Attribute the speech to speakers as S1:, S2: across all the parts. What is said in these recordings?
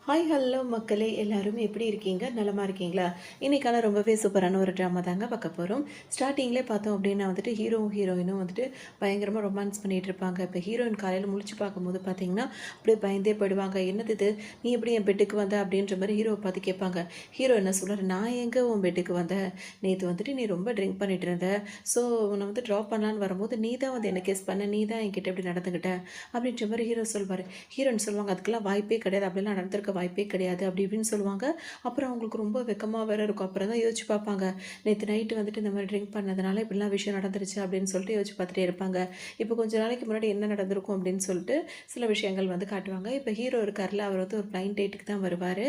S1: Hi hello மக்களே எல்லாரும் எப்படி இருக்கீங்க? நலமா இருக்கீங்களா? இன்னைக்கான ரொம்பவே சூப்பரான ஒரு ட்ராமா தாங்க பார்க்க போறோம். ஸ்டார்ட்டிங்லேயே பார்த்தோம் அப்படின்னா வந்துட்டு ஹீரோவும் ஹீரோயினும் வந்துட்டு பயங்கரமா ரொமான்ஸ் பண்ணிட்டு இருப்பாங்க. இப்போ ஹீரோயின் காலையில முழிச்சு பார்க்கும்போது பார்த்தீங்கன்னா, அப்படியே பயந்தே போயிடுவாங்க. "என்னது இது? நீ எப்படி என் பெட்டுக்கு வந்த?" அப்படின்ற மாரி ஹீரோவ பார்த்து கேட்பாங்க. ஹீரோ என்ன சொல்றாரு, "நான் எங்க உன் பெட்டுக்கு வந்தேன்? நேத்து வந்துட்டு நீ ரொம்ப ட்ரிங்க் பண்ணிட்டு இருந்த. ஸோ உன்ன வந்து ட்ராப் பண்ணலான்னு வரும்போது நீ தான் வந்து என்ன கிஸ் பண்ண. நீ தான் என்கிட்ட இப்படி நடந்துக்கிட்ட." அப்படின்ற மாரி ஹீரோ சொல்வாரு. ஹீரோயின் சொல்லுவாங்க, "அதுக்கெல்லாம் வாய்ப்பே கிடையாது. அப்படிலாம் நடந்திருக்க வாய்ப்பே கிடையாது." அப்படி இப்படின்னு சொல்லுவாங்க. அப்புறம் அவங்களுக்கு ரொம்ப வெட்கமா வேற இருக்கும். அப்புறம் தான் யோசிச்சு பார்ப்பாங்க. நேத்து நைட்டு வந்துட்டு இந்த மாரி ட்ரிங்க் பண்ணதுனால இப்படிலாம் விஷயம் நடந்துருச்சு அப்படின்னு சொல்லிட்டு யோசிச்சு பார்த்துட்டே இருப்பாங்க. இப்போ கொஞ்ச நாளைக்கு முன்னாடி என்ன நடந்திருக்கும் அப்படின்னு சொல்லிட்டு சில விஷயங்கள் வந்து காட்டுவாங்க. இப்போ ஹீரோ இருக்கார்ல, அவர் வந்து ஒரு பிளைண்ட் டேட்டுக்கு தான் வருவாரு.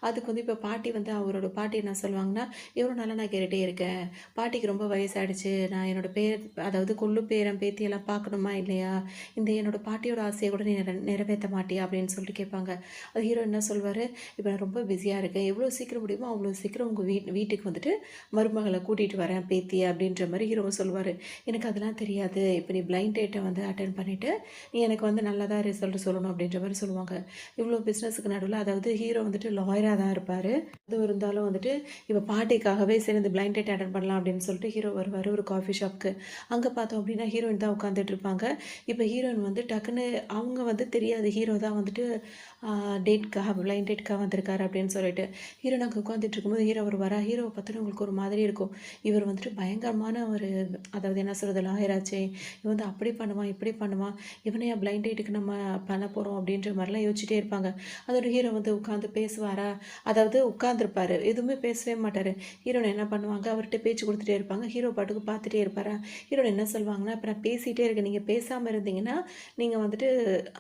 S1: அதுக்கு வந்து இப்போ பாட்டி வந்து அவரோட பாட்டி என்ன சொல்லுவாங்கன்னா, "இவ்வளோ நாளா நான் கேட்டுட்டே இருக்கேன். பாட்டிக்கு ரொம்ப வயசாயிடுச்சு. நான் என்னோட அதாவது கொள்ளு பேரன் பேத்தியெல்லாம் பார்க்கணுமா இல்லையா? இந்த என்னோட பாட்டியோட ஆசைய கூட நீ நிறைவேத்த மாட்டியா?" அப்படின்னு சொல்லிட்டு கேட்பாங்க. அது ஹீரோ என்ன சொல்வாரு, "இப்ப நான் ரொம்ப பிஸியா இருக்கேன். எவ்வளோ சீக்கிரம் முடியுமோ அவ்வளோ சீக்கிரம் உங்க வீட்டுக்கு வந்துட்டு மருமகள கூட்டிட்டு வரேன் பேத்திய." அப்படின்ற மாரி ஹீரோவும் சொல்லுவாரு. "எனக்கு அதெல்லாம் தெரியாது. இப்ப நீ பிளைண்ட் டேட்ட வந்து அட்டெண்ட் பண்ணிட்டு, நீ எனக்கு வந்து நல்லதா ரிசல்ட் சொல்லணும்." அப்படின்ற மாரி சொல்லுவாங்க. இவ்வளோ பிசினஸ்க்கு நடுவுல அதாவது ஹீரோ வந்துட்டு லாயரா தான் இருப்பாரு. அதுவும் இருந்தாலும் வந்துட்டு இப்ப பாட்டிக்காகவே சரி இந்த பிளைண்ட் டேட் அட்டெண்ட் பண்ணலாம் அப்படின்னு சொல்லிட்டு ஹீரோ வருவாரு ஒரு காஃபி ஷாப்க்கு. அங்க பார்த்தோம் அப்படின்னா ஹீரோயின் தான் உட்காந்துட்டு இருப்பாங்க. இப்ப ஹீரோயின் வந்து டக்குன்னு அவங்க வந்து தெரியாது ஹீரோ தான் வந்துட்டு டேட்க்காக பிளைண்ட் டேட்க்காக வந்திருக்காரு அப்படின்னு சொல்லிட்டு. ஹீரோ அங்கே உட்காந்துட்டு இருக்கும்போது ஹீரோ வருவாரா, ஹீரோவை பார்த்தோன்னா உங்களுக்கு ஒரு மாதிரி இருக்கும். இவர் வந்துட்டு பயங்கரமான ஒரு அதாவது என்ன சொல்கிறது லாயராச்சே, இவன் வந்து அப்படி பண்ணுவான் இப்படி பண்ணுவான், இவனையா பிளைண்ட் டேட்டுக்கு நம்ம பண்ண போகிறோம் அப்படின்ற மாதிரிலாம் யோசிச்சுட்டே இருப்பாங்க. அதோட ஹீரோ வந்து உட்காந்து பேசுவாரா, அதாவது உட்காந்துருப்பாரு எதுவுமே பேசவே மாட்டார். ஹீரோனை என்ன பண்ணுவாங்க, அவர்கிட்ட பேச்சு கொடுத்துட்டே இருப்பாங்க. ஹீரோ பாட்டுக்கு பார்த்துட்டே இருப்பாரா. ஹீரோன் என்ன சொல்லுவாங்கன்னா, இப்போ நான் பேசிகிட்டே இருக்கேன், நீங்கள் பேசாமல் இருந்தீங்கன்னா நீங்கள் வந்துட்டு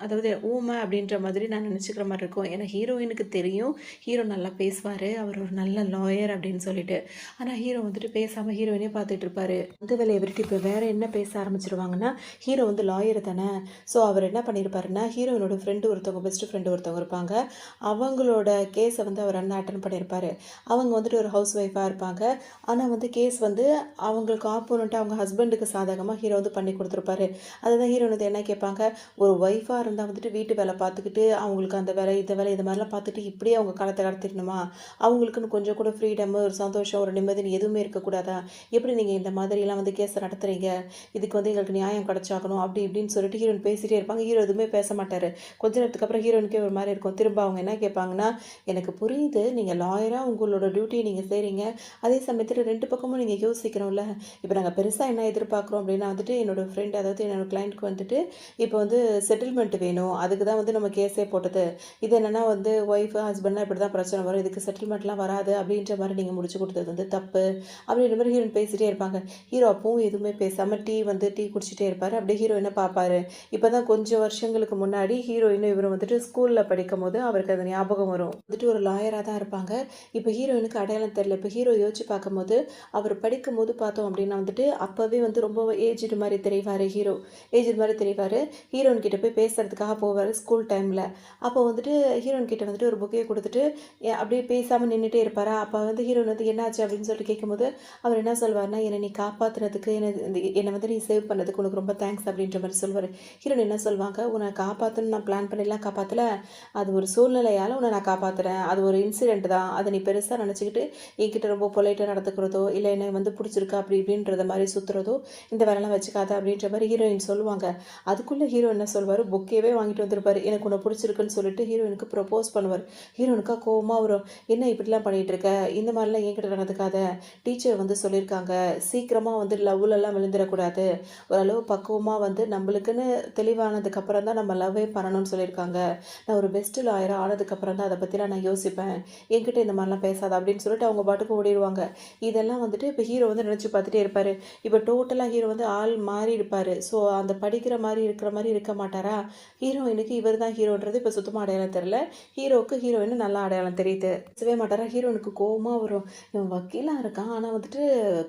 S1: அதாவது ஊமை அப்படின்ற மாதிரி நான் நினச்சிக்கிற மாதிரி இருக்கும். ஏன்னா ஹீரோயினுக்கு தெரியும் ஹீரோ நல்லா பேசுவார், அவர் ஒரு நல்ல லாயர் அப்படின்னு சொல்லிட்டு. ஆனால் ஹீரோ வந்துட்டு பேசாமல் ஹீரோயினே பார்த்துட்டு இருப்பாரு. அந்த வேலையை விட்டுட்டு இப்போ வேற என்ன பேச ஆரம்பிச்சிருவாங்கன்னா, ஹீரோ வந்து லாயர் தானே. ஸோ அவர் என்ன பண்ணியிருப்பாருன்னா, ஹீரோயினோட ஃப்ரெண்டு ஒருத்தவங்க பெஸ்ட் ஃப்ரெண்டு ஒருத்தவங்க இருப்பாங்க. அவங்களோட கேஸை வந்து அவர் அட்டன் பண்ணியிருப்பாரு. அவங்க வந்துட்டு ஒரு ஹவுஸ் ஒய்ஃபாக இருப்பாங்க. ஆனால் வந்து கேஸ் வந்து அவங்களுக்கு ஆப்போனண்ட்டாக அவங்க ஹஸ்பண்டுக்கு சாதகமாக ஹீரோ வந்து பண்ணி கொடுத்துருப்பாரு. அதுதான் ஹீரோ வந்து என்ன கேட்பாங்க, ஒரு ஒய்ஃபாக இருந்தால் வந்துட்டு வீட்டு வேலை பார்த்துக்கிட்டு அவங்களுக்கு அந்த வேலை இந்த வேலை இது மாதிரிலாம் பார்த்துட்டு இப்படியே அவங்க காலத்தை கடத்திடணுமா? அவங்களுக்குன்னு கொஞ்சம் கூட ஃப்ரீடமு ஒரு சந்தோஷம் ஒரு நிம்மதின்னு எதுவுமே இருக்கக்கூடாதா? எப்படி நீங்கள் இந்த மாதிரிலாம் வந்து கேஸை நடத்துகிறீங்க? இதுக்கு வந்து எங்களுக்கு நியாயம் கிடைச்சாகணும் அப்படி இப்படின்னு சொல்லிட்டு ஹீரோயின் பேசிகிட்டே இருப்பாங்க. ஹீரோ எதுவுமே பேச மாட்டார். கொஞ்ச நேரத்துக்கு அப்புறம் ஹீரோயினுக்கே ஒரு மாதிரி இருக்கும். திரும்ப அவங்க என்ன கேட்பாங்கன்னா, எனக்கு புரியுது நீங்கள் லாயராக உங்களோட டியூட்டியை நீங்கள் செய்கிறீங்க. அதே சமயத்தில் 2 பக்கமும் நீங்கள் யோசிக்கணும்ல. இப்போ நாங்கள் பெருசாக என்ன எதிர்பார்க்குறோம் அப்படின்னா வந்துட்டு என்னோட ஃப்ரெண்ட் அதாவது என்னோட கிளைண்ட்க்கு வந்துட்டு இப்போ வந்து செட்டில்மெண்ட் வேணும். அதுக்கு தான் வந்து நம்ம கேஸே போட்டது. இது என்னன்னா வந்து ஒய்ஃபு, ஹஸ்பண்ட்னா இப்படி தான் பிரச்சனை வரும். இதுக்கு செட்டில்மெண்ட்லாம் வராது அப்படின்ற மாரி நீங்க முடிச்சு குடுத்தது வந்து தப்பு. அப்படின்ற மாரி ஹீரோயின் பேசிட்டே இருப்பாங்க. ஹீரோ அப்பவும் எதுவுமே பேசாம டீ குடிச்சிட்டே இருப்பாரு. அப்படியே ஹீரோயின பார்ப்பாரு. இப்பதான் கொஞ்சம் வருஷங்களுக்கு முன்னாடி ஹீரோயினும் இவரும் வந்துட்டு ஸ்கூல்ல படிக்கும்போது அவருக்கு அது ஞாபகம் வரும். வந்துட்டு ஒரு லாயரா தான் இருப்பாங்க. இப்போ ஹீரோயினுக்கு அடையாளம் தெரியல. இப்போ ஹீரோ யோசிச்சு பார்க்கும்போது, அவர் படிக்கும்போது பார்த்தோம் அப்படின்னா வந்துட்டு அப்பவே வந்து ரொம்ப ஏஜ்டு மாரி தெரிவாரு ஹீரோ. ஏஜ்டு மாரி தெரிவாரு. ஹீரோயின் கிட்ட போய் பேசுறதுக்காக போவாரு ஸ்கூல் டைம்ல. அப்போ வந்துட்டு ஹீரோயின் கிட்ட வந்துட்டு ஒரு புக்கைய குடுத்துட்டு, அப்படியே பேசாம நின்னுட்டே இருப்பாரா. அப்ப வந்து ஹீரோயின் வந்து என்னாச்சு அப்படின்னு சொல்லிட்டு கேட்கும்போது, அவர் என்ன சொல்வாருன்னா, "என்ன நீ காப்பாத்துனதுக்கு, என்ன வந்து நீ சேவ் பண்ணதுக்கு உனக்கு ரொம்ப தேங்க்ஸ்" அப்படின்ற மாரி சொல்வாரு. ஹீரோயின் என்ன சொல்வாங்க, "உன்ன காப்பாத்தணும்னு நான் பிளான் பண்ணிலாம் காப்பாத்தல. அது ஒரு சூழ்நிலையால உன்ன நான் காப்பாத்துறேன். அது ஒரு இன்சிடென்ட் தான். அத நீ பெருசா நெனச்சுக்கிட்டு என்கிட்ட ரொம்ப பொலைட்டா நடந்துக்கிறதோ, இல்ல என்ன வந்து புடிச்சிருக்கு அப்படி இப்படின்றத மாரி சுத்துறதோ, இந்த வேலைலாம் வச்சுக்காத" அப்படின்ற மாரி ஹீரோயின் சொல்லுவாங்க. அதுக்குள்ள ஹீரோ என்ன சொல்வாரு, பொக்கேவே வாங்கிட்டு வந்திருப்பாரு. எனக்கு உன்ன பிடிச்சிருக்குன்னு சொல்லிட்டு ஹீரோயினுக்கு ப்ரொபோஸ் பண்ணுவாரு. ஹீரோயினுக்கா கோவமா வரும். "என்ன இப்படிலாம் பண்ணிட்டு இருக்க? இந்த மாதிரிலாம் என்கிட்ட நடந்துக்காத. டீச்சர் வந்து சொல்லியிருக்காங்க, சீக்கிரமா வந்து லவ்லலாம் விழுந்துறக்கூடாது. ஓரளவு பக்குவமா வந்து நம்மளுக்குன்னு தெளிவானதுக்கு அப்புறம் தான் நம்ம லவ்வே பண்ணணும்னு சொல்லியிருக்காங்க. நான் ஒரு பெஸ்ட் லாயரா ஆனதுக்கப்புறம் தான் அத பத்திலாம் நான் யோசிப்பேன். என்கிட்ட இந்த மாதிரிலாம் பேசாத" அப்படின்னு சொல்லிட்டு அவங்க பாட்டுக்கு ஓடிருவாங்க. இதெல்லாம் வந்துட்டு இப்ப ஹீரோ வந்து நினைச்சு பார்த்துட்டே இருப்பாரு. இப்ப டோட்டலா ஹீரோ வந்து ஆள் மாறி இருப்பாரு. ஸோ அந்த படிக்கிற மாரி இருக்கிற மாரி இருக்க மாட்டாரா? ஹீரோயினுக்கு இவர் தான் ஹீரோன்றது இப்ப சுத்தமா அடையாளம் தெரியல. ஹீரோவுக்கு ஹீரோயின் நல்லா அடையாளம் தெரியுது. பேசவே மாட்டாரா. ஹீரோயினுக்கு கோவமா வரும். இவன் வக்கீலா இருக்கான். ஆனா வந்துட்டு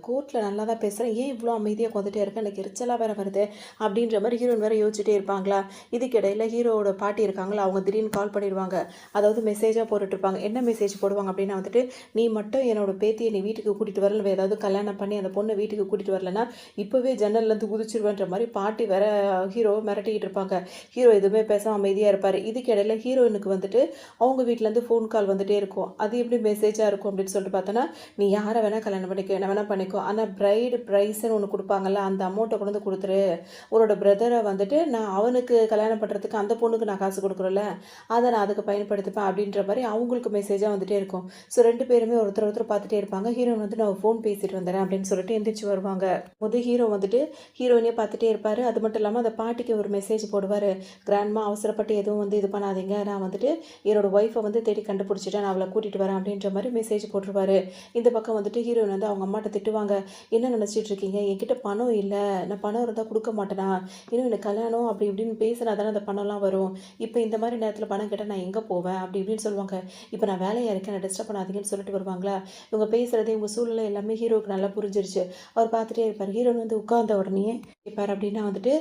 S1: கோர்ட்ல நல்லா தான் பேசுறான். ஏன் இவ்ளோ அமைதியா உட்காந்துட்டே இருக்கான்? எனக்கு எரிச்சலா வேற வருது. அப்படின்ற மாரி ஹீரோயின் வேற யோசிச்சுட்டே இருப்பாங்களா? இதுக்கிடையில ஹீரோவோட பாட்டி இருக்காங்கல்ல, அவங்க திடீர்னு கால் பண்ணிருவாங்க. அதாவது மெசேஜா போட்டுட்டு இருப்பாங்க. என்ன மெசேஜ் போடுவாங்க அப்படின்னா வந்துட்டு, "நீ மட்டும் என்னோட பேத்திய நீ வீட்டுக்கு கூட்டிட்டு வரல, ஏதாவது கல்யாணம் பண்ணி அந்த பொண்ண வீட்டுக்கு கூட்டிட்டு வரலன்னா, இப்பவே ஜன்னல்லேருந்து குதிச்சிருவேன்ற" மாரி பாட்டி வேற ஹீரோவ மிரட்டிக்கிட்டு இருப்பாங்க. ஹீரோ எதுவுமே பேசாம அமைதியா இருப்பாரு. இதுக்கு இடையில ஹீரோயினுக்கு வந்துட்டு அவங்க வீட்டிலேருந்து ஃபோன் கால் வந்துட்டே இருக்கும். அது எப்படி மெசேஜாக இருக்கும் அப்படின்னு சொல்லிட்டு பார்த்தோன்னா, நீ யாரை வேணால் கல்யாணம் பண்ணிக்கோ, என்ன வேணால் பண்ணிக்கோ, ஆனால் பிரைடு ப்ரைஸ்ன்னு ஒன்று கொடுப்பாங்கல்ல, அந்த அமௌண்ட்டை கொண்டு வந்து கொடுத்துரு. உன்னோட பிரதரை வந்துட்டு நான் அவனுக்கு கல்யாணம் பண்ணுறதுக்கு அந்த பொண்ணுக்கு நான் காசு கொடுக்குறேன்ல, அதை நான் அதுக்கு பயன்படுத்திப்பேன் அப்படின்ற மாதிரி அவங்களுக்கு மெசேஜாக வந்துட்டே இருக்கும். ஸோ 2 பேருமே ஒருத்தர் ஒருத்தர் பார்த்துட்டே இருப்பாங்க. ஹீரோயின் வந்து நான் ஃபோன் பேசிட்டு வந்துடுறேன் அப்படின்னு சொல்லிட்டு எந்திரிச்சு வருவாங்க. ஹீரோ வந்துட்டு ஹீரோயினே பார்த்துட்டே இருப்பார். அது மட்டும் இல்லாமல் அந்த பாட்டிக்கு ஒரு மெசேஜ் போடுவார். கிராண்ட்மா அவசரப்பட்டு எதுவும் வந்து இது பண்ணாதீங்க, நான் வந்துட்டு என்னோட ஒய்ஃபை வந்து தேடி கண்டுபிடிச்சிட்டேன், நான் அவளை கூட்டிகிட்டு வரேன் அப்படின்ற மாதிரி மெசேஜ் போட்டுருவாரு. இந்த பக்கம் வந்துட்டு ஹீரோயின் வந்து அவங்க அம்மாட்ட திட்டுவாங்க. என்ன நினச்சிட்டு இருக்கீங்க, என்கிட்ட பணம் இல்லை, நான் பணம் இருந்தால் கொடுக்க மாட்டேனா, இன்னும் எனக்கு கல்யாணம் அப்படி இப்படின்னு பேசினா தானே அந்த பணம்லாம் வரும், இப்போ இந்த மாதிரி நேரத்தில் பணம் கேட்டால் நான் எங்கே போவேன் அப்படி இப்படின்னு சொல்லுவாங்க. இப்போ நான் வேலையாக இருக்கேன், நான் டிஸ்டர்ப் பண்ணாதீங்கன்னு சொல்லிட்டு வருவாங்களா. இவங்க பேசுகிறது இவங்க சூழ்நிலை எல்லாமே ஹீரோவுக்கு நல்லா புரிஞ்சிருச்சு. அவர் பார்த்துட்டே இருப்பார். ஹீரோயின் வந்து உட்கார்ந்த உடனே கேட்பார் அப்படின்னா வந்துட்டு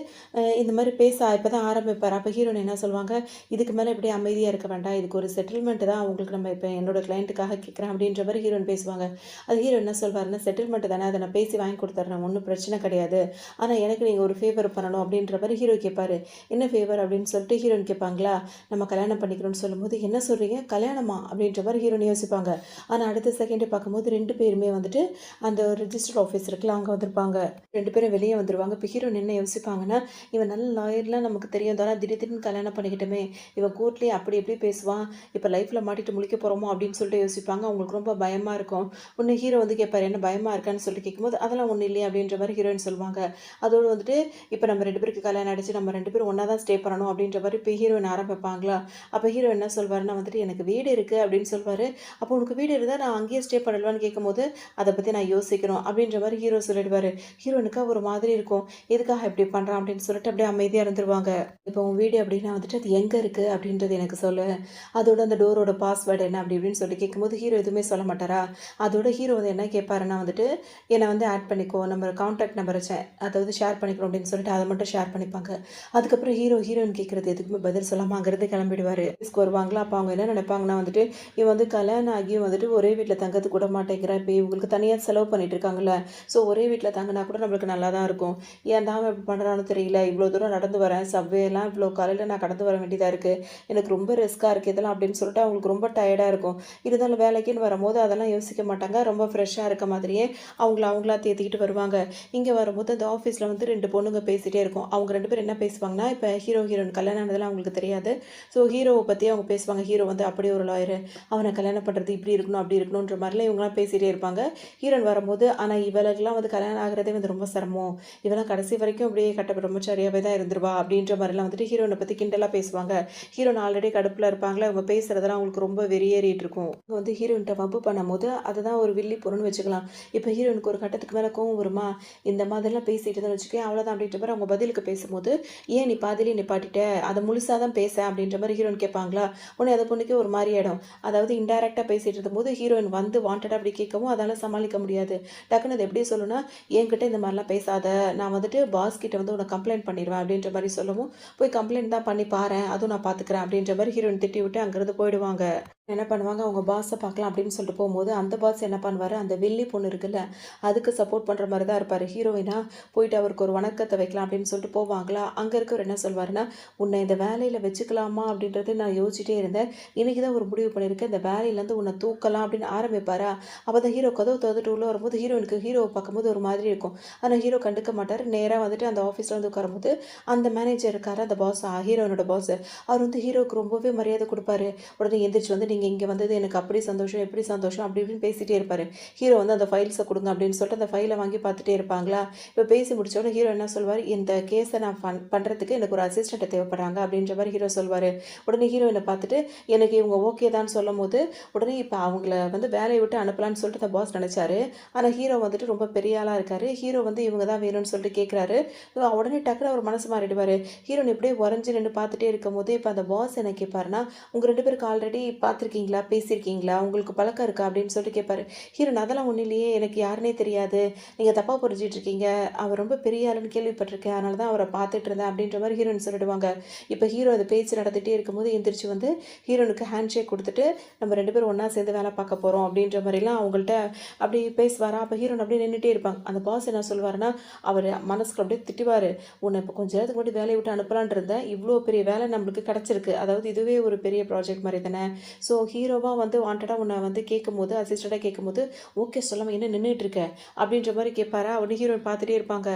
S1: இந்த மாதிரி பேச இப்போ தான் ஆரம்பிப்பார். அப்போ ஹீரோயின் என்ன சொல்லுவாங்க, இதுக்கு மேலே இப்படி அமைதியாக இருக்க வேண்டாம், இதுக்கு ஒரு செட்டில்மெண்ட் தான் உங்களுக்கு நம்ம இப்போ என்னோட கிளைண்ட்டுக்காக கேட்குறேன் அப்படின்ற மாதிரி ஹீரோயின் பேசுவாங்க. அது ஹீரோ என்ன சொல்வாருன்னா, செட்டில்மெண்ட் தானே, அதை நான் பேசி வாங்கி கொடுத்துட்றேன், ஒன்றும் பிரச்சனை கிடையாது, ஆனால் எனக்கு நீங்கள் ஒரு ஃபேவர் பண்ணணும் அப்படின்ற மாதிரி ஹீரோ கேட்பாரு. என்ன ஃபேவர் அப்படின்னு சொல்லிட்டு ஹீரோயின் கேட்பாங்களா. நம்ம கல்யாணம் பண்ணிக்கிறோம்னு சொல்லும்போது என்ன சொல்கிறீங்க, கல்யாணமா அப்படின்ற மாதிரி ஹீரோயின் யோசிப்பாங்க. ஆனால் அடுத்த செகண்டே பார்க்கும்போது 2 பேருமே வந்துட்டு அந்த ரிஜிஸ்டர் ஆஃபீஸ் இருக்குல்ல, அங்கே வந்திருப்பாங்க. 2 பேரும் வெளியே வந்துருவாங்க. இப்போ ஹீரோயின் என்ன யோசிப்பாங்கன்னா, இவன் நல்ல லாயர்லாம் நமக்கு தெரியும் தானே, திடீர்னு கல்யாணம் பண்ணிக்கிட்டோமே, இவன் கோர்ட்லேயே அப்படி எப்படி பேசுவான், இப்போ லைஃப்பில் மாட்டிட்டு முழிக்க போகிறோமோ அப்படின்னு சொல்லிட்டு யோசிப்பாங்க. அவங்களுக்கு ரொம்ப பயமாக இருக்கும். ஒன்று ஹீரோ வந்து கேட்பார், என்ன பயமாக இருக்கான்னு சொல்லிட்டு கேட்கும்போது, அதெல்லாம் ஒன்றும் இல்லையே அப்படின்ற மாதிரி ஹீரோயின் சொல்லுவாங்க. அதோடு வந்துட்டு இப்போ நம்ம 2 பேருக்கு கல்யாணம் ஆகிடுச்சு, நம்ம 2 பேரும் ஒன்றா தான் ஸ்டே பண்ணணும் அப்படின்ற மாதிரி இப்போ ஹீரோயின் ஆரம்பிப்பாங்களா. அப்போ ஹீரோ என்ன சொல்வாருன்னா வந்துட்டு, எனக்கு வீடு இருக்குது அப்படின்னு சொல்வார். அப்போ உனக்கு வீடு இருந்தால் நான் அங்கேயே ஸ்டே பண்ணலான்னு கேட்கும்போது, அதை பற்றி நான் யோசிக்கணும் அப்படின்ற மாதிரி ஹீரோ சொல்லிடுவார். ஹீரோனுக்கு ஒரு மாதிரி இருக்கும், எதுக்காக இப்படி பண்ணுறான் அப்படின்னு சொல்லிட்டு அப்படியே அமைதியாக இருந்துருவாங்க. இப்போ உன் வீடு அப்படின்னா வந்துட்டு அது எங்கே இருக்குது அப்படின்றது எனக்கு சொல்லு, அதோட அந்த டோரோட பாஸ்வேர்டு என்ன அப்படி இப்படின்னு சொல்லி கேட்கும்போது ஹீரோ எதுவுமே சொல்ல மாட்டாரா. அதோட ஹீரோ வந்து என்ன கேட்பாருன்னா வந்துட்டு, என்னை வந்து ஆட் பண்ணிக்கோ, நம்ம கான்டாக்ட் நம்பரை அதாவது ஷேர் பண்ணிக்கணும் அப்படின்னு சொல்லிட்டு அதை மட்டும் ஷேர் பண்ணிப்பாங்க. அதுக்கப்புறம் ஹீரோயின் கேட்குறது எதுக்குமே பதில் சொல்லாமல் அங்கேருந்து கிளம்பிடுவார். வருவாங்களா. அப்போ அவங்க என்ன நினைப்பாங்கன்னா வந்துட்டு, இவன் வந்து கல்யாணம் ஆகியும் வந்துட்டு ஒரே வீட்டில் தங்கிறது கூட மாட்டேங்கிறா, இப்போ இவங்களுக்கு தனியாக செலவு பண்ணிட்டு இருக்காங்கல்ல, ஸோ ஒரே வீட்டில் தங்கினா கூட நம்மளுக்கு நல்லா தான் இருக்கும், ஏன் தான் இப்படி பண்ணுறான்னு தெரியல, இவ்வளோ தூரம் நடந்து வரேன், சவ்வேலாம் இவ்வளோ காலையில் நான் கடந்து வர வேண்டியதாக இருக்குது, எனக்கு ரொம்ப ரிஸ்க்காக இருக்குது இதெல்லாம் அப்படின்னு சொல்லிட்டு அவங்களுக்கு ரொம்ப டயர்டாக இருக்கும். இருந்தாலும் வேலைக்குன்னு வரும்போது அதெல்லாம் யோசிக்க மாட்டாங்க, ரொம்ப ஃப்ரெஷ்ஷாக இருக்க மாதிரியே அவங்களா தேத்திக்கிட்டு வருவாங்க. இங்கே வரும்போது அந்த ஆஃபீஸில் வந்து 2 பொண்ணுங்க பேசிகிட்டே இருக்கும். அவங்க 2 பேரும் என்ன பேசுவாங்கன்னா, இப்போ ஹீரோயின் கல்யாணம் ஆனதெல்லாம் அவங்களுக்கு தெரியாது. ஸோ ஹீரோவை பற்றி அவங்க பேசுவாங்க. ஹீரோ வந்து அப்படியே ஒரு லாயரு, அவனை கல்யாணம் பண்ணுறது இப்படி இருக்கணும் அப்படி இருக்கணுன்ற மாதிரிலாம் இவங்களாம் பேசிகிட்டே இருப்பாங்க. ஹீரோயின் வரும்போது, ஆனால் இவளுக்கெல்லாம் வந்து கல்யாணம் ஆகிறதே வந்து ரொம்ப சிரமம், இவெல்லாம் கடைசி வரைக்கும் அப்படியே கட்ட பிரம்மச்சாரியாகவே தான் இருந்துருவா அப்படின்ற மாதிரிலாம் வந்துட்டு ஹீரோனை பற்றி கிண்டலாக பேசுவாங்க. ஹீரோயின் ஆல்ரெடி கடுப்பில் இருப்பாங்களே, அவங்க பேசுகிறதெல்லாம் அவங்களுக்கு ரொம்ப வெறியேறிட்டு இருக்கும். அவங்க வந்து ஹீரோயின்ட்ட வம்பு பண்ணும்போது அதுதான் ஒரு வில்லி பொருள்னு வச்சுக்கலாம். இப்போ ஹீரோயினுக்கு ஒரு கட்டத்துக்கு மேலே கோவம் வருமா, இந்த மாதிரிலாம் பேசிட்டு தான் வச்சுக்கேன் அவ்வளோதான் அப்படின்ற மாதிரி அவங்க பதிலுக்கு பேசும்போது, ஏன் நீ பாதிலே நிப்பாட்டிட்ட, அதை முழுசாக தான் பேச அப்படின்ற மாதிரி ஹீரோயின் கேட்பாங்களா. உடனே அதை பொண்ணுக்கே ஒரு மாதிரி ஆகிடும். அதாவது இன்டைரக்டாக பேசிகிட்டு இருக்கும்போது ஹீரோயின் வந்து வாண்டடாக அப்படி கேட்கவும் அதால் சமாளிக்க முடியாது. டக்குன்னு அதை எப்படி சொல்லணும்னா, என்கிட்ட இந்த மாதிரிலாம் பேசாத, நான் வந்துட்டு பாஸ் கிட்ட வந்து உன்னை கம்ப்ளைண்ட் பண்ணிடுவேன் அப்படின்ற மாதிரி சொல்லவும், போய் கம்ப்ளைண்ட் தான் பண்ணி பாரு, அதுவும் நான் பார்த்துக்கிறேன் அப்படின்ற மாதிரி ஹீரோயின் திட்டி விட்டு அங்கேருந்து போயிடுவாங்க. என்ன பண்ணுவாங்க, அவங்க பாஸை பார்க்கலாம் அப்படின்னு சொல்லிட்டு போகும்போது அந்த பாஸ் என்ன பண்ணுவார், அந்த வெள்ளி பொண்ணு இருக்குல்ல, அதுக்கு சப்போர்ட் பண்ணுற மாதிரி தான் இருப்பார். ஹீரோயினா போயிட்டு அவருக்கு ஒரு வணக்கத்தை வைக்கலாம் அப்படின்னு சொல்லிட்டு போவாங்களா. அங்கே இருக்கவர் என்ன சொல்வாருன்னா, உன்னை இந்த வேலையில் வச்சுக்கலாமா அப்படின்றது நான் யோசிச்சுட்டே இருந்தேன், இன்றைக்கி தான் ஒரு முடிவு பண்ணியிருக்கேன், இந்த வேலையிலேருந்து உன்னை தூக்கலாம் அப்படின்னு ஆரம்பிப்பாரா. அப்போ தான் ஹீரோ கதவு திறந்துட்டு உள்ள வரும்போது ஹீரோயினுக்கு ஹீரோவை பார்க்கும்போது ஒரு மாதிரி இருக்கும். ஆனால் ஹீரோ கண்டுக்க மாட்டார். நேராக வந்துட்டு அந்த ஆஃபீஸில் வந்து உட்காரும்போது அந்த மேனேஜர் இருக்கார், அந்த பாஸ், ஹீரோயினோட பாஸ், அவர் வந்து ஹீரோவுக்கு ரொம்பவே மரியாதை கொடுப்பாரு. உடனே எந்திரிச்சு வந்து, நீங்கள் இங்கே வந்தது எனக்கு அப்படி சந்தோஷம், எப்படி சந்தோஷம் அப்படி இப்படின்னு பேசிகிட்டே இருப்பார். ஹீரோ வந்து அந்த ஃபைல்ஸை கொடுங்க அப்படின்னு சொல்லிட்டு அந்த ஃபைலை வாங்கி பார்த்துட்டே இருப்பாங்களா. இப்போ பேசி முடிச்சோடனே ஹீரோ என்ன சொல்வார், இந்த கேஸை நான் பண்ணுறதுக்கு எனக்கு ஒரு அசிஸ்டண்ட்டை தேவைப்படுறாங்க அப்படின்ற மாதிரி ஹீரோ சொல்வார். உடனே ஹீரோயினை பார்த்துட்டு எனக்கு இவங்க ஓகே தான் சொல்லும் போது, உடனே இப்போ அவங்கள வந்து வேலையை விட்டு அனுப்பலான்னு சொல்லிட்டு அந்த பாஸ் நினச்சாரு. ஆனால் ஹீரோ வந்துட்டு ரொம்ப பெரிய ஆளாக இருக்கார். ஹீரோ வந்து இவங்க தான் வேணும்னு சொல்லிட்டு கேட்குறாரு. உடனே டக்குனு அவர் மனசு மாறிடுவார். ஹீரோன் இப்படியே உறைஞ்சி நின்று பார்த்துட்டே இருக்கும் போது இப்போ அந்த பாஸ் என்ன கேட்பாருன்னா, உங்கள் 2 பேருக்கு ஆல்ரெடி பார்த்து பார்த்துருக்கீங்களா? பேசியிருக்கீங்களா? உங்களுக்கு பழக்கம் இருக்கா? அப்படின்னு சொல்லிட்டு கேட்பாரு. ஹீரோயின் அதெல்லாம் ஒண்ணும் இல்லையே! எனக்கு யாருன்னே தெரியாது. நீங்க தப்பா புரிஞ்சுட்டு இருக்கீங்க. அவர் ரொம்ப பெரிய ஆளுன்னு கேள்விப்பட்டுருக்கேன். அதனால தான் அவர பார்த்துட்டு இருந்தேன் அப்படின்ற மாரி ஹீரோயின் சொல்லிடுவாங்க. இப்ப ஹீரோ அது பேச்சு நடந்துட்டே இருக்கும்போது எந்திரிச்சு வந்து ஹீரோயினுக்கு ஹேண்ட் ஷேக் குடுத்துட்டு, நம்ம 2 பேரும் ஒண்ணா சேர்ந்து வேலை பார்க்க போறோம் அப்படின்ற மாரிலாம் அவங்கள்ட்ட அப்படி பேசுவாரா, அப்ப ஹீரோயின் அப்படியே நின்னுட்டே இருப்பாங்க. அந்த பாஸ் என்ன சொல்லுவாருன்னா, அவரு மனசுக்குள்ள அப்படியே திட்டுவாரு. "உன்ன இப்ப கொஞ்ச நேரத்துக்கு முன்னாடி வேலைய விட்டு அனுப்பலான்ட்டு இருந்தேன். இவ்ளோ பெரிய வேலை நம்மளுக்கு கிடைச்சிருக்கு. அதாவது இதுவே ஒரு பெரிய ப்ராஜெக்ட் மாரி தானே. ஸோ ஹீரோவா வந்து வாண்டடா உன்ன வந்து கேட்கும்போது, அசிஸ்டன்ட்டா கேட்கும்போது, ஓகே சொல்லாம என்ன நின்னுட்டு இருக்க?" அப்படின்ற மாரி கேட்பாரா, உடனே ஹீரோயின் பார்த்துட்டே இருப்பாங்க.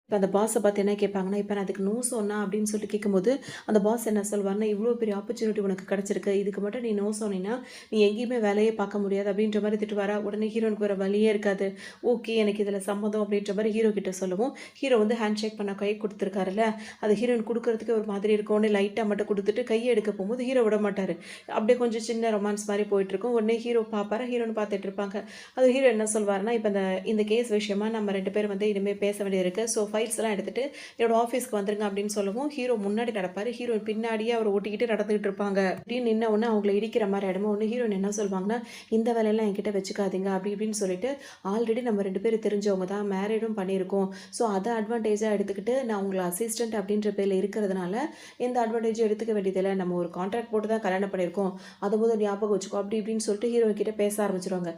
S1: இப்ப அந்த பாஸ பார்த்து என்ன கேட்பாங்கன்னா, "இப்ப நான் அதுக்கு நோ சொன்னா?" அப்படின்னு சொல்லிட்டு கேட்கும்போது, அந்த பாஸ் என்ன சொல்வாருன்னா, "இவ்ளோ பெரிய ஆப்பர்ச்சுனிட்டி உனக்கு கிடைச்சிருக்கு. இதுக்கு மட்டும் நீ நோ சொன்னீன்னா, நீ எங்கேயுமே வேலையே பார்க்க முடியாது." அப்படின்ற மாரி திட்டுவாரா. உடனே ஹீரோனுக்கு வேற வழியே இருக்காது. ஓகே எனக்கு இதுல சம்மதம் அப்படின்ற மாரி ஹீரோ கிட்ட சொல்லவும், ஹீரோ வந்து ஹேண்ட் ஷேக் பண்ண கை குடுத்துருக்காருல்ல, அது ஹீரோயின் குடுக்குறதுக்கு ஒரு மாதிரி இருக்கும். உடனே லைட்டா மட்டும் குடுத்துட்டு கைய எடுக்க போம்போது ஹீரோ விட மாட்டாரு. அப்படியே கொஞ்சம் சின்ன ரொமான்ஸ் மாரி போயிட்டுருக்கும். உடனே ஹீரோ பார்ப்பாரா, ஹீரோயின் பார்த்துட்டு இருப்பாங்க. அது ஹீரோ என்ன சொல்வாருன்னா, "இப்ப இந்த இந்த கேஸ் விஷயமா நம்ம 2 பேரும் வந்து இனிமே பேச வேண்டியது இருக்கு. ஸோ ஃபைல்ஸ் எல்லாம் எடுத்துட்டு என்னோட ஆஃபீஸ்க்கு வந்துருங்க அப்படின்னு சொல்லவும், ஹீரோ முன்னாடி நடப்பாரு. ஹீரோயின் பின்னாடியே அவர ஓட்டிக்கிட்டு நடந்துகிட்டு இருப்பாங்க. திடீர்னு நின்ன உடனே அவங்கள இடிக்கிற மாரி ஆயிடுமா, உடனே ஹீரோயின் என்ன சொல்வாங்கன்னா, "இந்த வேலையெல்லாம் என்கிட்ட வச்சுக்காதீங்க" அப்படி இப்படின்னு சொல்லிட்டு, ஆல்ரெடி நம்ம 2 பேரும் தெரிஞ்சவங்க தான். மேரிடும் பண்ணியிருக்கோம். ஸோ அத அட்வான்டேஜா எடுத்துக்கிட்டு, நான் உங்கள அசிஸ்டன்ட் அப்படின்ற பேர்ல இருக்கிறதுனால, எந்த அட்வான்டேஜும் எடுத்துக்க வேண்டியதில்ல. நம்ம ஒரு கான்ட்ராக்ட் போட்டு தான் கல்யாணம் பண்ணியிருக்கோம். அத முதல் ஞாபகம் வச்சுக்கோ அப்படி இப்படின்னு சொல்லிட்டு ஹீரோயின் கிட்ட பேச ஆரம்பிச்சுருவாங்க.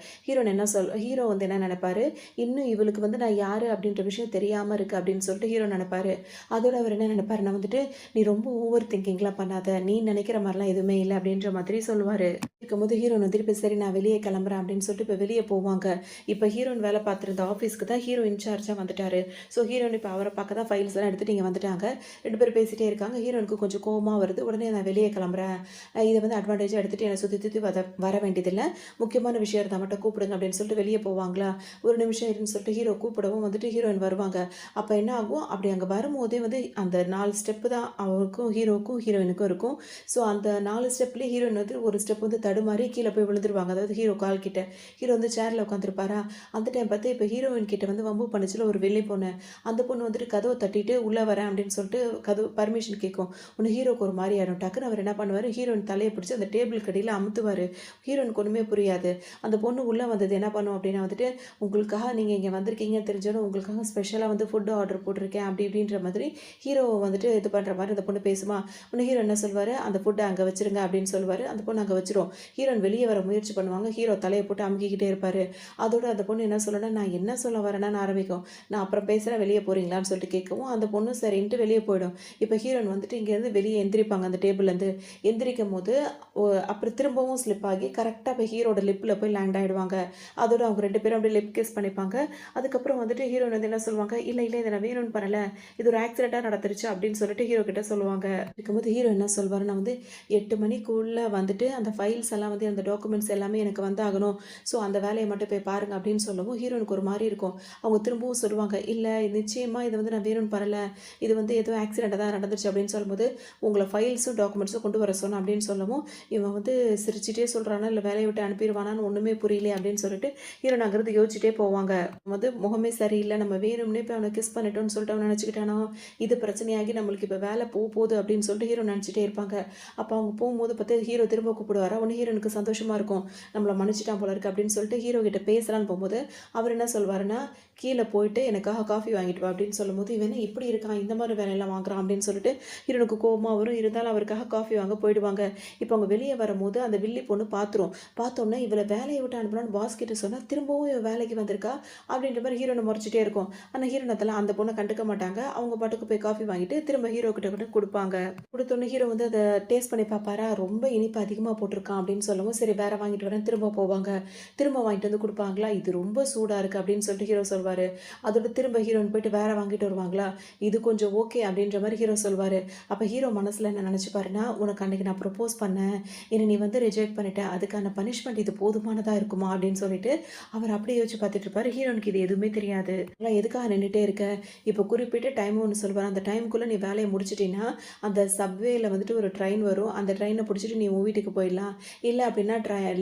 S1: ஹீரோ வந்து என்ன நெனைப்பாரு, இன்னும் இவளுக்கு வந்து நான் யாரு அப்படின்ற விஷயம் தெரியாம இருக்கு அப்படின்னு சொல்லிட்டு ஹீரோ நெனைப்பாரு. அதோட அவர் என்ன நெனைப்பாருன்னா வந்துட்டு, "நீ ரொம்ப ஓவர் திங்கிங்லாம் பண்ணாத. நீ நெனைக்கிற மாரிலாம் எதுவுமே இல்ல." அப்படின்ற மாதிரி சொல்லுவாரு. இருக்கும்போது ஹீரோயின் வந்துட்டு, "இப்ப சரி நான் வெளிய கெளம்புறேன்." அப்படின்னு சொல்லிட்டு இப்ப வெளிய போவாங்க. இப்ப ஹீரோயின் வேல பார்த்திருந்த ஆஃபீஸ்க்கு தான் ஹீரோ இன்சார்ஜா வந்துட்டாரு. ஸோ ஹீரோயின் இப்ப அவர பார்க்க தான் ஃபைல்ஸ் எல்லாம் எடுத்துட்டு இங்க வந்துட்டாங்க. 2 பேரும் பேசிட்டே இருக்காங்க. ஹீரோயினுக்கு கொஞ்சம் கோவமா வருது. உடனே நான் வெளிய கெளம்புறேன். இத வந்து அட்வான்டேஜா எடுத்துட்டு என்ன சுத்தி சுத்தி வர வேண்டியதில்ல. முக்கியமான விஷயம் இருந்தா மட்டும் கூப்பிடுங்க அப்படின்னு சொல்லிட்டு வெளிய போவாங்களா, ஒரு நிமிஷம் இருன்னு சொல்லிட்டு ஹீரோ கூப்பிடவும் வந்துட்டு ஹீரோயின் வருவாங்க. அப்ப என்ன ஆகும், அப்படி அங்க வரும்போதே வந்து அந்த 4 ஸ்டெப்பு தான் அவருக்கும், ஹீரோவுக்கும், ஹீரோயினுக்கும் இருக்கும். ஸோ அந்த 4 ஸ்டெப்லயே ஹீரோயின் வந்து ஒரு ஸ்டெப் வந்து தடுமாறி கீழ போய் விழுந்துருவாங்க. அதாவது ஹீரோ கால் கிட்ட. ஹீரோ வந்து சேர்ல உட்காந்துருப்பாரா, அந்த டைம் பார்த்து இப்ப ஹீரோயின் கிட்ட வந்து வம்பு பண்ணுச்சுல ஒரு வெள்ளி பொண்ணு. அந்த பொண்ணு வந்துட்டு கதவ தட்டிட்டு உள்ள வரேன் அப்படின்னு சொல்லிட்டு கதவு பர்மிஷன் கேட்கும். உடனே ஹீரோக்கு ஒரு மாரி ஆயிடும். டக்குனு அவர் என்ன பண்ணுவாரு, ஹீரோயின் தலைய பிடிச்சு அந்த டேபிளுக்கு அடியில அமுத்துவாரு. ஹீரோயினுக்கு ஒண்ணுமே புரியாது. அந்த பொண்ணு உள்ள வந்தது என்ன பண்ணும் அப்படின்னா வந்துட்டு, "உங்களுக்காக நீங்க இங்க வந்திருக்கீங்கன்னு தெரிஞ்சோனே உங்களுக்காக ஸ்பெஷலா வந்து ஃபுட் ஆர்டர் போட்டிருக்கேன்." அப்படி இப்படின்ற மாதிரி ஹீரோவ வந்துட்டு இது பண்ற மாரி அந்த பொண்ணு பேசுமா, உடனே ஹீரோ என்ன சொல்வாரு, "அந்த ஃபுட்ட அங்க வச்சுருங்க." அப்படின்னு சொல்லுவாரு. அந்த பொண்ணு அங்க வச்சுரும். ஹீரோயின் வெளிய வர முயற்சி பண்ணுவாங்க. ஹீரோ தலைய போட்டு அமுக்கிக்கிட்டே இருப்பாரு. அதோட அந்த பொண்ணு என்ன சொல்லும்னா, "நான் என்ன சொல்ல வரேனான்னு" ஆரம்பிக்கும். "நான் அப்புறம் பேசுறேன் வெளிய போறீங்களான்னு?" சொல்லிட்டு கேட்கவும், அந்த பொண்ணு சரின்ட்டு வெளிய போயிடும். இப்ப ஹீரோயின் வந்துட்டு இங்கேருந்து வெளிய எந்திரிப்பாங்க அந்த டேபிள்லேருந்து. எந்திரிக்கும்போது ஒ அப்புறம் திரும்பவும் ஸ்லிப் ஆகி கரெக்ட்டா போய் ஹீரோட லிப்ல போய் லேண்ட் ஆயிடுவாங்க. அதோட அவங்க 2 பேரும் அப்படியே லிப் கிஸ் பண்ணிப்பாங்க. அதுக்கப்புறம் வந்துட்டு ஹீரோயின் வந்து என்ன சொல்லுவாங்க, "இல்ல, இல்ல இத நான் வேணும்னு பண்ணல. இது ஒரு ஆக்சிடென்ட்டா நடந்துருச்சு." அப்படின்னு சொல்லிட்டு ஹீரோ கிட்ட சொல்லுவாங்க. இருக்கும்போது ஹீரோ என்ன சொல்வாருன்னா வந்து, "8 மணிக்குள்ள வந்துட்டு அந்த ஃபைல்ஸ் எல்லாம் வந்து அந்த டாக்குமெண்ட்ஸ் எல்லாமே எனக்கு வந்தாகணும். ஸோ அந்த வேலைய மட்டும் போய் பாருங்க." அப்படின்னு சொல்லவும் ஹீரோயினுக்கு ஒரு மாரி இருக்கும். அவங்க திரும்பவும் சொல்லுவாங்க, "இல்ல நிச்சயமா இத வந்து நான் வேணும்னு பண்ணல. இது வந்து ஏதோ ஆக்சிடென்ட்டா தான் நடந்துருச்சு." அப்படின்னு சொல்லும்போது, "உங்கள ஃபைல்ஸும், டாக்குமெண்ட்ஸும் கொண்டு வர சொன்னேன்." அப்படின்னு சொல்லவும், இவன் வந்து சிரிச்சுட்டே சொல்றானா, இல்ல வேலைய விட்டு அனுப்பிருவானான்னு ஒண்ணுமே புரியலையே அப்படின்னு சொல்லிட்டு ஹீரோயின் அங்கிருந்து யோசிச்சுட்டே போவாங்க. வந்து முகமே சரியில்ல. நம்ம வேணும்னே போய் அவன கிஸ் பண்ணிட்டோம்னு சொல்லிட்டு அவன் நெனச்சுக்கிட்டானா, இது பிரச்சனையாகி நம்மளுக்கு இப்ப வேல போகுது அப்படின்னு சொல்லிட்டு ஹீரோ நெனச்சுட்டே இருப்பாங்க. அப்ப அவங்க போகும்போது பாத்து ஹீரோ திரும்ப கூப்பிடுவாரா, உடனே ஹீரோயினுக்கு சந்தோஷமா இருக்கும். நம்மள மன்னிச்சுட்டான் போல இருக்கு அப்படின்னு சொல்லிட்டு ஹீரோ கிட்ட பேசலான்னு போம்போது, அவர் என்ன சொல்வாருன்னா, "கீழ போயிட்டு எனக்காக காஃபி வாங்கிட்டு வா" அப்படின்னு சொல்லும்போது, இவன் என்ன இப்படி இருக்கான்? இந்த மாரி வேலையெல்லாம் வாங்குறான் அப்படின்னு சொல்லிட்டு ஹீரோனுக்கு கோவமா வரும். இருந்தாலும் அவருக்காக காஃபி வாங்க போயிடுவாங்க. இப்ப அவங்க வெளிய வரும்போது அந்த வில்லி பொண்ணு பாத்துரும். பார்த்தோன்னே இவள வேலைய விட்டு அனுப்பலான்னு பாஸ் கிட்ட சொன்னா, திரும்பவும் இவ வேலைக்கு வந்திருக்கா அப்படின்ற மாரி ஹீரோயின மொறச்சுட்டே இருக்கும். ஆனா ஹீரோயின் அதெல்லாம் அந்த பொண்ண கண்டுக்க மாட்டாங்க. அவங்க பாட்டுக்கு போய் காஃபி வாங்கிட்டு திரும்ப ஹீரோ கிட்ட கொண்டு குடுப்பாங்க. குடுத்தோனே ஹீரோ வந்து அத டேஸ்ட் பண்ணி பார்ப்பாரா, ரொம்ப இனிப்பு அதிகமா போட்டுருக்கான் அப்படின்னு சொல்லவும், சரி வேற வாங்கிட்டு வரேன் திரும்ப போவாங்க. திரும்ப வாங்கிட்டு வந்து குடுப்பாங்களா, இது ரொம்ப சூடா இருக்கு அப்படின்னு சொல்லிட்டு ஹீரோ சொல்வாரு. அதோட திரும்ப ஹீரோயின் போயிட்டு வேற வாங்கிட்டு வருவாங்களா, இது கொஞ்சம் ஓகே அப்படின்ற மாரி ஹீரோ சொல்வாரு. அப்ப ஹீரோ மனசுல என்ன நெனச்சுப்பாருன்னா, உனக்கு அன்னைக்கு நான் ப்ரொபோஸ் பண்ணேன். என்ன நீ வந்து ரிஜெக்ட் பண்ணிட்ட. அதுக்கான பனிஷ்மென்ட் இது போதுமானதா இருக்குமா அப்படின்னு சொல்லிட்டு அவர் அப்படியே யோசிச்சு பார்த்துட்டு இருப்பாரு. ஹீரோனுக்கு இது எதுவுமே தெரியாது. "நான் எதுக்காக நின்னுட்டே இருக்க? இப்போ குறிப்பிட்ட டைம் ஒன்று சொல்வார். அந்த டைம்க்குள்ளே நீ வேலையை முடிச்சிட்டின்னா, அந்த சப்வேல வந்துட்டு ஒரு ட்ரெயின் வரும். அந்த ட்ரெயினை பிடிச்சிட்டு நீ உன் வீட்டுக்கு போயிடலாம். இல்ல அப்படின்னா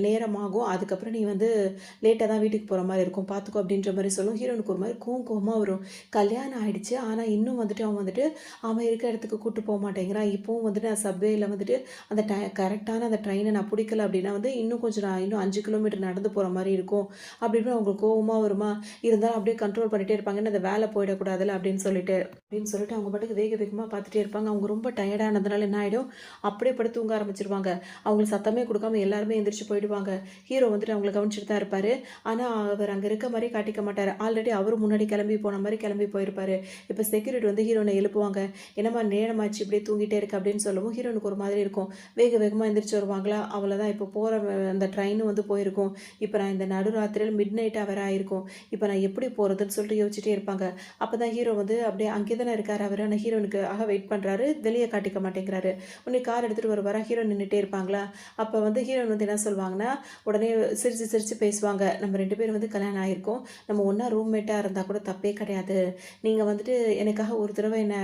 S1: நேரமாகும். அதுக்கப்புறம் நீ வந்து லேட்டா தான் வீட்டுக்கு போற மாரி இருக்கும். பார்த்துக்கோ அப்படின்ற மாரி சொல்லும். ஹீரோனுக்கு ஒரு மாரி கோவமா வரும். கல்யாணம் ஆயிடுச்சு. ஆனா இன்னும் வந்துட்டு அவன் இருக்க இடத்துக்கு கூட்டு போ மாட்டேங்கிறான். இப்பவும் வந்துட்டு நான் சப்வேல வந்துட்டு அந்த கரெக்ட்டான அந்த ட்ரெயின நான் பிடிக்கல அப்படின்னா இன்னும் கொஞ்சம் நான் இன்னும் 5 கிலோமீட்டர் நடந்து போற மாரி இருக்கும். அப்படின்னு அவங்களுக்கு கோவமா வருமா, இருந்தாலும் அப்படியே கண்ட்ரோல் பண்ணிட்டே இருப்பாங்க. ஏன்னா அந்த வேலை போயிடக்கூடாதுல்ல அப்படின்னு சொல்லிட்டு அவங்க பாட்டுக்கு வேக வேகமா பார்த்துட்டே இருப்பாங்க. அவங்க ரொம்ப டயர்ட் ஆனதுனால என்ன ஆயிடும், அப்படியே படுத்து தூங்க ஆரம்பிச்சுருவாங்க. அவங்களுக்கு சத்தமே குடுக்காம எல்லாருமே எந்திரிச்சு போயிடுவாங்க. ஹீரோ வந்துட்டு அவங்கள கவனிச்சுட்டு தான் இருப்பாரு. ஆனா, அவர் அங்க இருக்க மாரியே காட்டிக்க மாட்டாரு. ஆல்ரெடி அவரும் முன்னாடி கிளம்பி போன மாரி கிளம்பி போயிருப்பாரு. இப்ப செக்யூரிட்டி வந்து ஹீரோயின எழுப்புவாங்க. "என்னம்மா நேரமாச்சு இப்படியே தூங்கிட்டே இருக்க" அப்படின்னு சொல்லவும் ஹீரோயினுக்கு ஒரு மாதிரி இருக்கும். வேக வேகமா எந்திரிச்சு வருவாங்களா, அவ்வளோதான் இப்போ போற அந்த ட்ரெயினும் வந்து போயிருக்கும். இப்ப நான் இந்த நடுராத்திரியில மிட் நைட்டா வேற ஆயிருக்கும். இப்ப நான் எப்படி போறதுன்னு சொல்லிட்டு யோசிச்சுட்டே இருப்பாங்க. அப்பதான் ஹீரோ வந்து அப்படியே அங்கே தானே இருக்காரு அவரு. ஆனா ஹீரோயினுக்காக வெயிட் பண்றாரு. வெளிய காட்டிக்க மாட்டேங்கிறாரு. உடனே கார் எடுத்துட்டு வருவாரா, ஹீரோயின் நின்னுட்டே இருப்பாங்களா, அப்ப வந்து ஹீரோயின் வந்து என்ன சொல்வாங்கன்னா, உடனே சிரிச்சு சிரிச்சு பேசுவாங்க. "நம்ம 2 பேரும் வந்து கல்யாணம் ஆயிருக்கோம். நம்ம ஒண்ணா ரூம்மேட்டா இருந்தா கூட தப்பே கிடையாது. நீங்க வந்துட்டு எனக்காக ஒரு தடவ என்ன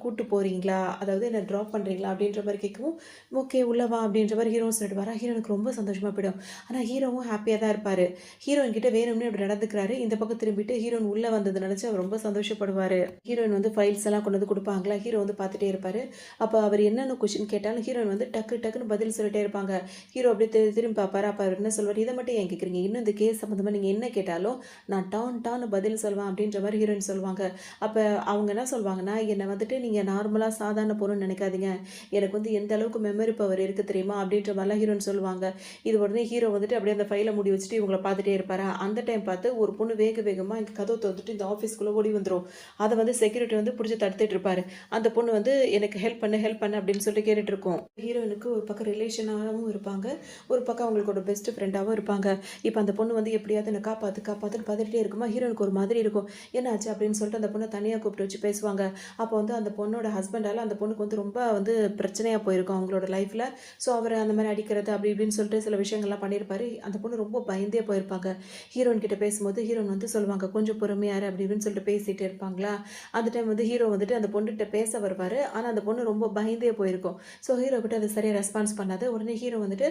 S1: கூட்டு போறீங்களா? அதாவது என்ன ட்ராப் பண்றீங்களா?" அப்படின்ற மாரி கேட்கவும், "ஓகே உள்ள வா" அப்படின்ற மாரி ஹீரோவும் சொல்லிடுவாரா. ஹீரோயினுக்கு ரொம்ப சந்தோஷமா போயிடும். ஆனா ஹீரோவும் ஹேப்பியா தான் இருப்பாரு. ஹீரோயின் கிட்ட வேணும்னே இப்படி நடந்துக்கிறாரு. இந்த பக்கம் திரும்பிட்டு ஹீரோயின் உள்ள வந்தத நினைச்சு அவர் ரொம்ப சந்தோஷப்படுவாரு. ஹீரோயின் வந்து ஃபைல்ஸ் எல்லாம் கொண்டு வந்து குடுப்பாங்களா, ஹீரோ வந்து பார்த்துட்டே இருப்பாரு. அப்ப அவர் என்னென்ன கொஸ்டின் கேட்டாலும் ஹீரோயின் வந்து டக்கு டக்குன்னு பதில் சொல்லிட்டே இருப்பாங்க. ஹீரோ அப்படியே திரும்பி பார்ப்பாரு. அப்ப அவர் என்ன சொல்வாரு, "இத மட்டும் ஏன் கேட்குறீங்க? இன்னும் இந்த கேஸ் சம்மந்தமா நீங்க என்ன கேட்டாலும் நான் டான்னு பதில் சொல்வேன்" அப்படின்ற மாரி ஹீரோயின் சொல்லுவாங்க. அப்ப அவங்க என்ன சொல்வாங்கன்னா, "என்ன வந்துட்டு நீங்க நார்மலா சாதாரண பொண்ணுன்னு நினைக்காதீங்க. எனக்கு வந்து எந்த அளவுக்கு மெமரி பவர் இருக்கு தெரியுமா?" அப்படின்ற மாரிலாம் ஹீரோயின் சொல்லுவாங்க. இது உடனே ஹீரோ வந்துட்டு அப்படியே அந்த ஃபைல மூடி வச்சுட்டு இவங்கள பார்த்துட்டே இருப்பாரா. அந்த டைம் பார்த்து ஒரு பொண்ணு வேக வேகமா இங்க கதவு தொறந்துட்டு இந்த ஆஃபீஸ்க்குள்ள ஓடி வந்துரும். அத வந்து செக்யூரிட்டி வந்து புடிச்சு தடுத்துட்டு இருப்பாரு. அந்த பொண்ணு வந்து எனக்கு ஹெல்ப் பண்ணு அப்படின்னு சொல்லிட்டு கேட்டுட்டு இருக்கும். ஹீரோயினுக்கு ஒரு பக்கம் ரிலேஷனாவும் இருப்பாங்க. ஒரு பக்கம் அவங்களுக்கு ஒரு பெஸ்ட் ஃப்ரெண்டாவும் இருப்பாங்க. இப்ப அந்த பொண்ணு வந்து எப்படியாவது என்ன காப்பாத்துன்னு பதறிட்டே இருக்குமா, ஹீரோயினுக்கு ஒரு மாதிரி இருக்கும். என்னாச்சு அப்படின்னு சொல்லிட்டு அந்த பொண்ண தனியா கூப்பிட்டு வச்சு பேசுவாங்க. அப்போ வந்து அந்த பொண்ணோட ஹஸ்பண்டால அந்த பொண்ணுக்கு வந்து ரொம்ப வந்து பிரச்சனையா போயிருக்கும் அவங்களோட லைஃப்ல. ஸோ அவர அந்த மாரி அடிக்கிறது அப்படி இப்படின்னு சொல்லிட்டு சில விஷயங்கள்லாம் பண்ணியிருப்பாரு. அந்த பொண்ணு ரொம்ப பயந்தே போயிருப்பாங்க. ஹீரோயின் கிட்ட பேசும்போது ஹீரோயின் வந்து சொல்லுவாங்க, "கொஞ்சம் பொறுமையா இரு" அப்படி இப்படின்னு சொல்லிட்டு பேசிட்டே இருப்பாங்களா. அந்த டைம் வந்து ஹீரோ வந்துட்டு அந்த பொண்ணுகிட்ட பேச வருவாரு. ஆனா அந்த பொண்ணு ரொம்ப பயந்தே போயிருக்கும். ஸோ ஹீரோ கிட்ட அது சரியா ரெஸ்பான்ஸ் பண்ணாது. உடனே ஹீரோ வந்துட்டு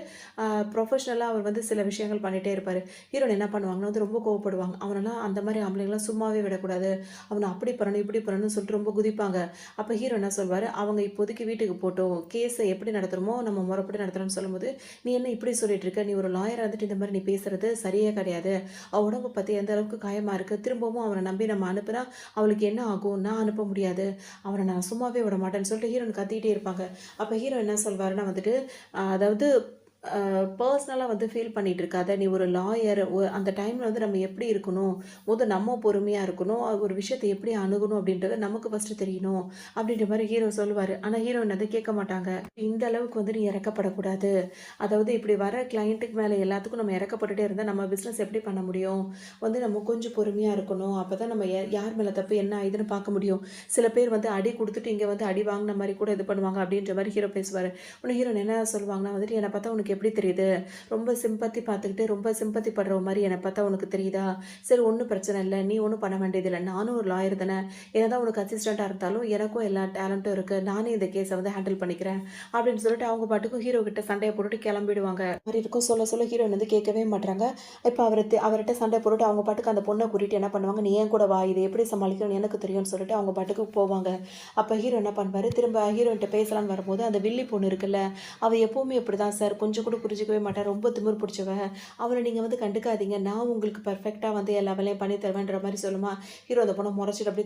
S1: ப்ரொஃபஷனலா அவர் வந்து சில விஷயங்கள் பண்ணிட்டே இருப்பாரு. ஹீரோயின் என்ன பண்ணுவாங்கன்னா வந்து ரொம்ப கோவப்படுவாங்க. அவனெல்லாம் அந்த மாரி ஆம்பளைங்கலாம் சும்மாவே விடக்கூடாது. அவன அப்படி பண்ணணும், இப்படி பண்ணணும்னு சொல்லிட்டு ரொம்ப குதிப்பாங்க. அப்ப ஹீரோ என்ன சொல்வாரு, அவங்க இப்போதைக்கு வீட்டுக்கு போட்டும். கேஸ எப்படி நடத்துறோமோ நம்ம முறைப்படி நடத்துறோம்னு சொல்லும்போது, "நீ என்ன இப்படி சொல்லிட்டு இருக்க? நீ ஒரு லாயரா இருந்துட்டு இந்த மாரி நீ பேசுறது சரியே கிடையாது. அவ உடம்ப பத்தி எந்த அளவுக்கு காயமா இருக்கு. திரும்பவும் அவன நம்பி நம்ம அனுப்புனா அவளுக்கு என்ன ஆகும்? நான் அனுப்ப முடியாது. அவன நான் சும்மாவே விட மாட்டேன்னு" சொல்லிட்டு ஹீரோயின் கத்திட்டே இருப்பாங்க. அப்ப ஹீரோ என்ன சொல்வாருன்னா வந்துட்டு, அதாவது பர்சனலா வந்து ஃபீல் பண்ணிட்டு இருக்காத. நீ ஒரு லாயர். அந்த டைம்ல வந்து நம்ம எப்படி இருக்கணும்? நம்ம பொறுமையா இருக்கணும். ஒரு விஷயத்த எப்படி அணுகணும் அப்படின்றது நமக்கு ஃபர்ஸ்ட்டு தெரியணும். அப்படின்ற மாரி ஹீரோ சொல்லுவாரு. ஆனா ஹீரோயின் அத கேட்க மாட்டாங்க. இந்த அளவுக்கு வந்து நீ இறக்கப்படக்கூடாது. அதாவது இப்படி வர கிளையண்ட்டுக்கு மேல எல்லாத்துக்கும் நம்ம இறக்கப்பட்டுட்டே இருந்தா நம்ம பிசினஸ் எப்படி பண்ண முடியும்? வந்து நம்ம கொஞ்சம் பொறுமையா இருக்கணும். அப்பதான் நம்ம யார் மேல தப்பு என்ன ஆயுதுன்னு பார்க்க முடியும். சில பேர் வந்து அடி குடுத்துட்டு இங்க வந்து அடி வாங்குன மாரி கூட இது பண்ணுவாங்க அப்படின்ற மாரி ஹீரோ பேசுவாரு. உடனே ஹீரோயின் என்ன சொல்லுவாங்கன்னா வந்துட்டு, "என்ன பார்த்தா உனக்கு எப்படி தெரியுது? ரொம்ப சிம்பத்தி பார்த்துக்கிட்டு ரொம்ப சிம்பத்தி படுற மாரி என்ன பார்த்தா உனக்கு தெரியுதா? சரி ஒண்ணும் பிரச்சனை இல்ல. நீ ஒண்ணும் பண்ண வேண்டியதில்ல. நானும் ஒரு லாயர் தானே. என்னதான் உனக்கு அசிஸ்டன்ட்டா இருந்தாலும் எனக்கும் எல்லா டேலண்ட்டும் இருக்கு. நானே இந்த கேஸ வந்து ஹேண்டில் பண்ணிக்கிறேன்." அப்படின்னு சொல்லிட்டு அவங்க பாட்டுக்கும் ஹீரோ கிட்ட சண்டைய போட்டுட்டு கிளம்பிடுவாங்க. மாரி இருக்கும். சொல்ல சொல்ல ஹீரோயின் வந்து கேட்கவே மாட்றாங்க. இப்ப அவர்ட்ட சண்டை போட்டுட்டு அவங்க பாட்டுக்கு அந்த பொண்ண கூட்டிட்டு என்ன பண்ணுவாங்க, "நீ என் கூட வா. இத எப்படி சமாளிக்கணும்னு எனக்கு தெரியும்னு" சொல்லிட்டு அவங்க பாட்டுக்கு போவாங்க. அப்ப ஹீரோ என்ன பண்ணுவாரு, திரும்ப ஹீரோயின்ட்ட பேசலான்னு வரும்போது, அந்த வில்லி பொண்ணு இருக்குல்ல, அவ எப்பவுமே இப்படிதான் சார். கொஞ்சம் கூட புரிஞ்சுக்கவே மாட்டா. ரொம்ப திமிரு பிடிச்சவ. அவள நீங்க வந்து கண்டுக்காதீங்க. நான் உங்களுக்கு பெர்ஃபெக்ட்டா வந்து எல்லா வேலையும் பண்ணி தருவேன்ற மாரி சொல்லுமா, ஹீரோ அந்த பொண்ண முறைச்சுட்டு அப்படியே